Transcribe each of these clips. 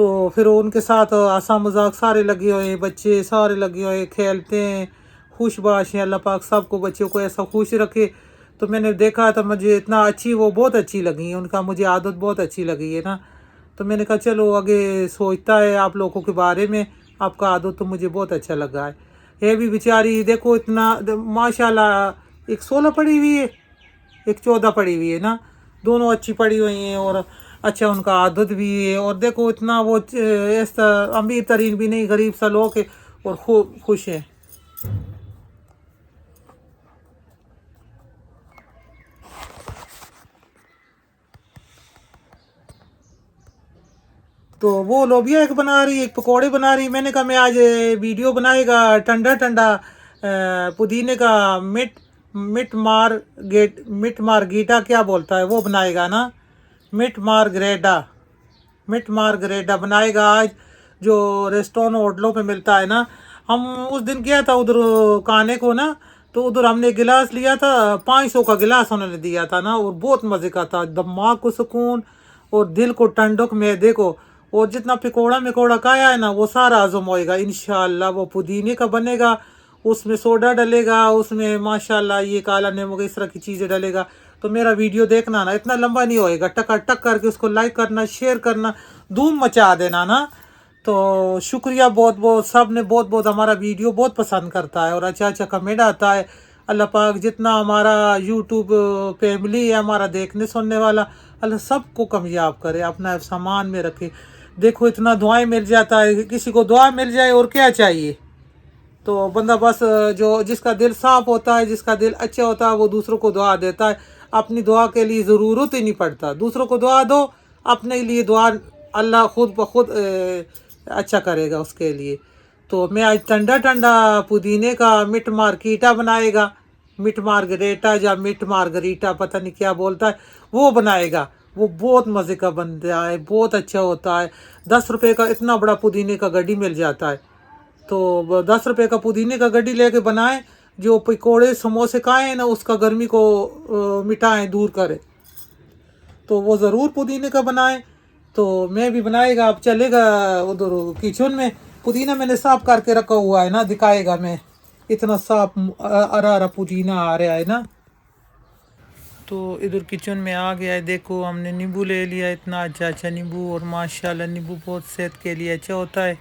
تو پھر ان کے ساتھ ہنسا مذاق سارے لگے ہوئے ہیں، بچے سارے لگے ہوئے ہیں، کھیلتے ہیں، خوش باش ہیں۔ اللہ پاک سب کو بچوں کو ایسا خوش رکھے۔ تو میں نے دیکھا تو مجھے اتنا اچھی، وہ بہت اچھی لگی، ان کا مجھے عادت بہت اچھی لگی ہے نا۔ تو میں نے کہا چلو آگے سوچتا ہے آپ لوگوں کے بارے میں، آپ کا عادت تو مجھے بہت اچھا لگا ہے۔ یہ بھی بیچاری دیکھو اتنا ماشاءاللہ، ایک 16 پڑھی ہوئی ہے، ایک 14 پڑھی ہوئی ہے نا، دونوں اچھی پڑھی ہوئی ہیں اور اچھا ان کا عادت بھی ہے۔ اور دیکھو اتنا وہ ایسا امیر ترین بھی نہیں، غریب سا لوگ ہے اور خوش ہیں۔ تو وہ لوبیا ایک بنا رہی، ایک پکوڑے بنا رہی۔ میں نے کہا میں آج ویڈیو بنائے گا ٹھنڈا ٹھنڈا پودینے کا مٹ مارگیٹا کیا بولتا ہے وہ بنائے گا نا، مٹ مارگریٹا بنائے گا آج، جو ریسٹورینٹ ہوٹلوں پہ ملتا ہے نا۔ ہم اس دن گیا تھا ادھر کھانے کو نا، تو ادھر ہم نے گلاس لیا تھا، 500 کا گلاس انہوں نے دیا تھا نا، اور بہت مزے کا تھا، دماغ کو سکون اور دل کو ٹھنڈک، معدے کو۔ اور جتنا پکوڑا کھایا ہے نا وہ سارا ہضم ہوئے گا انشاءاللہ۔ وہ پودینے کا بنے گا، اس میں سوڈا ڈلے گا، اس میں ماشاءاللہ یہ کالا نمک اس طرح کی چیزیں ڈلے گا۔ تو میرا ویڈیو دیکھنا نا، اتنا لمبا نہیں ہوئے گا، ٹک ٹک کر کے اس کو لائک کرنا، شیئر کرنا، دھوم مچا دینا نا۔ تو شکریہ بہت بہت، سب نے بہت بہت، ہمارا ویڈیو بہت پسند کرتا ہے اور اچھا کمنٹ آتا ہے۔ اللہ پاک جتنا ہمارا یوٹیوب فیملی ہے، ہمارا دیکھنے سننے والا، اللہ سب کو کامیاب کرے، اپنا سامان میں رکھے۔ دیکھو اتنا دعائیں مل جاتا ہے، کسی کو دعا مل جائے اور کیا چاہیے۔ تو بندہ بس جس کا دل صاف ہوتا ہے، جس کا دل اچھا ہوتا ہے، وہ دوسروں کو دعا دیتا ہے، اپنی دعا کے لیے ضرورت ہی نہیں پڑتا، دوسروں کو دعا دو، اپنے لیے دعا اللہ خود بخود اچھا کرے گا اس کے لیے۔ تو میں آج ٹھنڈا ٹھنڈا پودینے کا مٹ مارکیٹا بنائے گا، مٹ مارگریٹا یا مٹ مارگریٹا پتہ نہیں کیا بولتا ہے، وہ بنائے گا۔ وہ بہت مزے کا بنتا ہے، بہت اچھا ہوتا ہے۔ 10 روپے کا اتنا بڑا پودینے کا گڈی مل جاتا ہے۔ تو 10 روپے کا پودینے کا گڈی لے کے بنائیں، جو پکوڑے سموسے کھائیں نا اس کا گرمی کو مٹائیں، دور کرے۔ تو وہ ضرور پودینے کا بنائیں۔ تو میں بھی بنائے گا، اب چلے گا ادھر کچن میں، پودینہ میں نے صاف کر کے رکھا ہوا ہے نا، دکھائے گا میں، اتنا صاف ہرا پودینہ آ رہا ہے نا۔ تو ادھر کچن میں آ گیا ہے، دیکھو ہم نے نیمبو لے لیا، اتنا اچھا نیمبو، اور ماشاءاللہ نیمبو بہت صحت کے لیے اچھا ہوتا ہے۔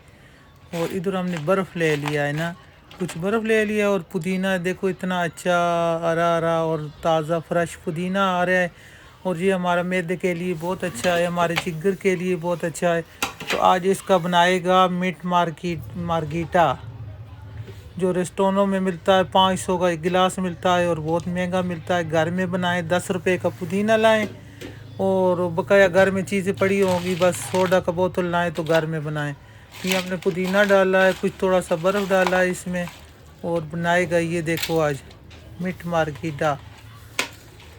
اور ادھر ہم نے برف لے لیا ہے نا، کچھ برف لے لیا، اور پودینہ دیکھو اتنا اچھا ہرا اور تازہ فریش پودینہ آ رہا ہے۔ اور یہ ہمارا معدے کے لیے بہت اچھا ہے، ہمارے جگر کے لیے بہت اچھا ہے۔ تو آج اس کا بنائے گا مٹ مارگیٹا، جو ریسٹورینٹوں میں ملتا ہے، 500 کا ایک گلاس ملتا ہے اور بہت مہنگا ملتا ہے۔ گھر میں بنائیں، 10 روپے کا پودینہ لائیں، اور بقایا گھر میں چیزیں پڑی ہوں گی، بس سوڈا کا بوتل لائیں تو گھر میں بنائیں۔ یہ ہم نے پودینہ ڈالا ہے، کچھ تھوڑا سا برف ڈالا ہے اس میں، اور بنائے گا یہ دیکھو آج مٹ مارگیٹا۔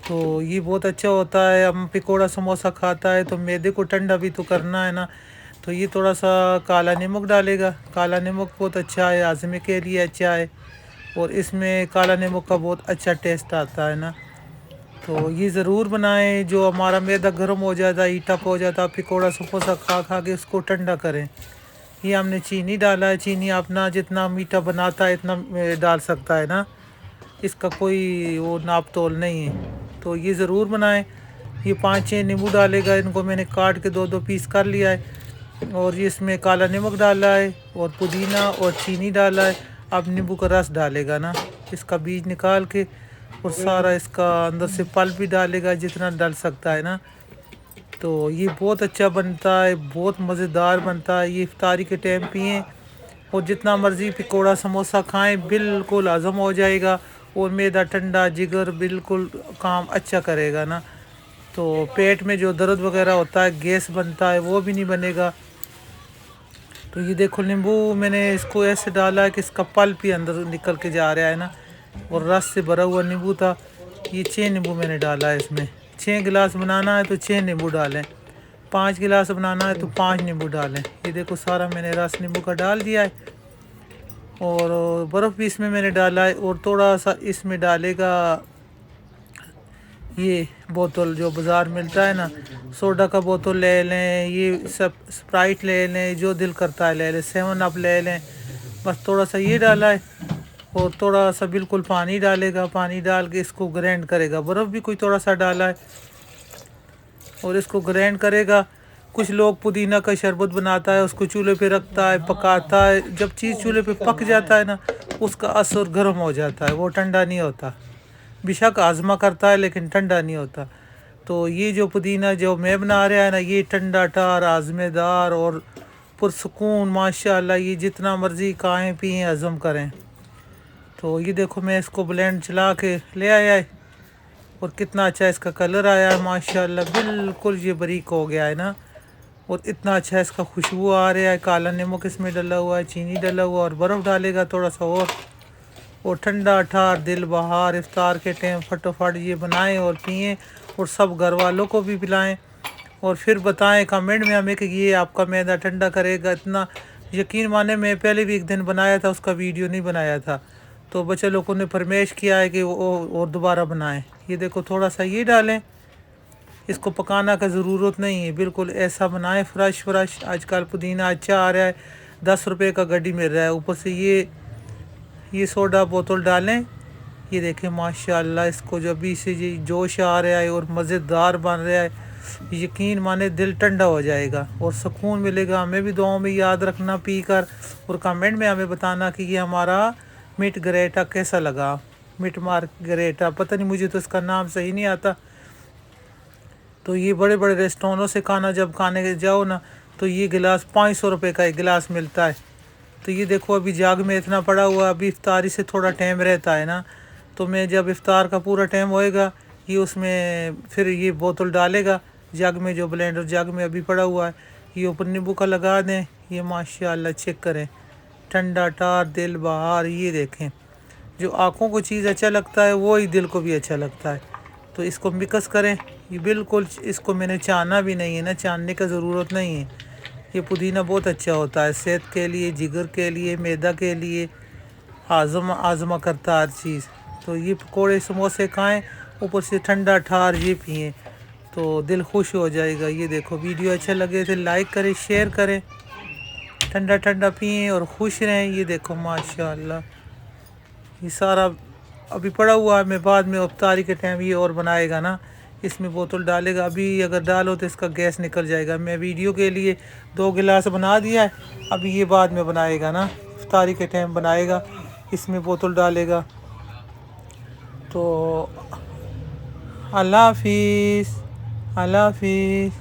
تو یہ بہت اچھا ہوتا ہے، ہم پکوڑا سموسہ کھاتا ہے تو معدے کو ٹھنڈا بھی تو کرنا ہے نا۔ تو یہ تھوڑا سا کالا نمک ڈالے گا، کالا نمک بہت اچھا ہے، ہاضمے کے لیے اچھا ہے، اور اس میں کالا نمک کا بہت اچھا ٹیسٹ آتا ہے نا۔ تو یہ ضرور بنائیں، جو ہمارا معدہ گرم ہو جاتا ہے، ہیٹ اپ ہو جاتا ہے، پکوڑا سموسہ کھا کے اس کو ٹھنڈا کریں۔ یہ ہم نے چینی ڈالا ہے، چینی اپنا جتنا میٹھا بناتا ہے اتنا ڈال سکتا ہے نا، اس کا کوئی وہ ناپ تول نہیں ہے۔ تو یہ ضرور بنائیں۔ یہ 5-6 نیمبو ڈالے گا، ان کو میں نے کاٹ کے 2 پیس کر لیا ہے، اور اس میں کالا نمک ڈالا ہے، اور پودینہ اور چینی ڈالا ہے۔ اب نیمبو کا رس ڈالے گا نا، اس کا بیج نکال کے، اور سارا اس کا اندر سے پلپ بھی ڈالے گا جتنا ڈل سکتا ہے نا۔ تو یہ بہت اچھا بنتا ہے، بہت مزیدار بنتا ہے، یہ افطاری کے ٹائم پئیں، اور جتنا مرضی پکوڑا سموسہ کھائیں، بالکل ہضم ہو جائے گا، اور معدہ ٹھنڈا، جگر بالکل کام اچھا کرے گا نا۔ تو پیٹ میں جو درد وغیرہ ہوتا ہے، گیس بنتا ہے، وہ بھی نہیں بنے گا۔ تو یہ دیکھو نیمبو میں نے اس کو ایسے ڈالا ہے کہ اس کا پلپ ہی اندر نکل کے جا رہا ہے نا، اور رس سے بھرا ہوا نیمبو تھا۔ یہ 6 نیمبو میں نے ڈالا ہے اس میں، 6 گلاس بنانا ہے تو 6 نیمبو ڈالیں، 5 گلاس بنانا ہے تو 5 نیمبو ڈالیں۔ یہ دیکھو سارا میں نے رس نیمبو کا ڈال دیا ہے، اور برف بھی اس میں نے ڈالا ہے، اور تھوڑا سا اس میں ڈالے گا یہ بوتل جو بازار ملتا ہے نا، سوڈا کا بوتل لے لیں، یہ سب اسپرائٹ لے لیں، جو دل کرتا ہے لے لیں، 7 اپ لے لیں، بس تھوڑا سا یہ ڈالا ہے اور تھوڑا سا بالکل پانی ڈالے گا، پانی ڈال کے اس کو گرینڈ کرے گا، برف بھی کوئی تھوڑا سا ڈالا ہے اور اس کو گرینڈ کرے گا۔ کچھ لوگ پودینہ کا شربت بناتا ہے، اس کو چولہے پہ رکھتا ہے، پکاتا ہے، جب چیز چولہے پہ پک جاتا ہے نا اس کا اثر گرم ہو جاتا ہے، وہ ٹھنڈا نہیں ہوتا، بے شک ہاضمہ کرتا ہے لیکن ٹھنڈا نہیں ہوتا۔ تو یہ جو پودینہ جو میں بنا رہا ہے نا، یہ ٹھنڈا ٹھار، ہاضمے دار اور پرسکون، ماشاءاللہ، یہ جتنا مرضی کھائیں پئیں ہضم کریں۔ تو یہ دیکھو میں اس کو بلینڈ چلا کے لے آیا ہے اور کتنا اچھا اس کا کلر آیا ہے، ماشاءاللہ بالکل یہ باریک ہو گیا ہے نا، اور اتنا اچھا اس کا خوشبو آ رہا ہے، کالا نمک اس میں ڈلا ہوا ہے، چینی ڈلا ہوا اور برف ڈالے گا تھوڑا سا اور ٹھنڈا ٹھار دل بہار افطار کے ٹائم فٹافٹ یہ بنائیں اور پئیں اور سب گھر والوں کو بھی پلائیں، اور پھر بتائیں کمنٹ میں ہمیں کہ یہ آپ کا معدہ ٹھنڈا کرے گا۔ اتنا یقین مانے میں پہلے بھی ایک دن بنایا تھا، اس کا ویڈیو نہیں بنایا تھا، تو بچے لوگوں نے فرمائش کیا ہے کہ وہ اور دوبارہ بنائیں۔ یہ دیکھو تھوڑا سا یہ ڈالیں، اس کو پکانا کا ضرورت نہیں ہے، بالکل ایسا بنائیں فریش۔ آج کل پودینہ اچھا آ رہا ہے، 10 روپے کا گڈی مل رہا ہے، اوپر سے یہ سوڈا بوتل ڈالیں۔ یہ دیکھیں ماشاءاللہ اس کو جب بھی سے جوش آ رہا ہے اور مزیدار بن رہا ہے، یقین مانے دل ٹھنڈا ہو جائے گا اور سکون ملے گا۔ ہمیں بھی دعاؤں میں یاد رکھنا پی کر، اور کمنٹ میں ہمیں بتانا کہ یہ ہمارا میٹ گریٹا کیسا لگا، میٹ مارگریٹا، پتہ نہیں مجھے تو اس کا نام صحیح نہیں آتا۔ تو یہ بڑے بڑے ریسٹورینٹوں سے کھانا جب کھانے جاؤ نا تو یہ گلاس 500 روپے کا ایک گلاس ملتا ہے۔ تو یہ دیکھو ابھی جاگ میں اتنا پڑا ہوا، ابھی افطاری سے تھوڑا ٹائم رہتا ہے نا، تو میں جب افطار کا پورا ٹائم ہوئے گا یہ اس میں پھر یہ بوتل ڈالے گا جگ میں، جو بلینڈر جگ میں ابھی پڑا ہوا ہے، یہ اوپر نیمبو کا لگا دیں۔ یہ ماشاءاللہ چیک کریں، ٹھنڈا ٹھار دل بہار، یہ دیکھیں جو آنکھوں کو چیز اچھا لگتا ہے وہی دل کو بھی اچھا لگتا ہے۔ تو اس کو مکس کریں، یہ بالکل اس کو میں نے چانا بھی نہیں ہے نا، چاننے کا ضرورت نہیں ہے۔ یہ پودینہ بہت اچھا ہوتا ہے صحت کے لیے، جگر کے لیے، معدہ کے لیے، ہاضمہ کرتا ہے ہر چیز۔ تو یہ پکوڑے سموسے کھائیں، اوپر سے ٹھنڈا ٹھار یہ پئیں تو دل خوش ہو جائے گا۔ یہ دیکھو ویڈیو اچھا لگے تو لائک کریں، شیئر کریں، ٹھنڈا ٹھنڈا پئیں اور خوش رہیں۔ یہ دیکھو ماشاءاللہ یہ سارا ابھی پڑا ہوا ہے، میں بعد میں افطاری کے ٹائم یہ اور بنائے گا نا، اس میں بوتل ڈالے گا، ابھی اگر ڈالو تو اس کا گیس نکل جائے گا۔ میں ویڈیو کے لیے 2 گلاس بنا دیا ہے، ابھی یہ بعد میں بنائے گا نا، افطاری کے ٹائم بنائے گا، اس میں بوتل ڈالے گا۔ تو اللہ حافظ، اللہ حافظ۔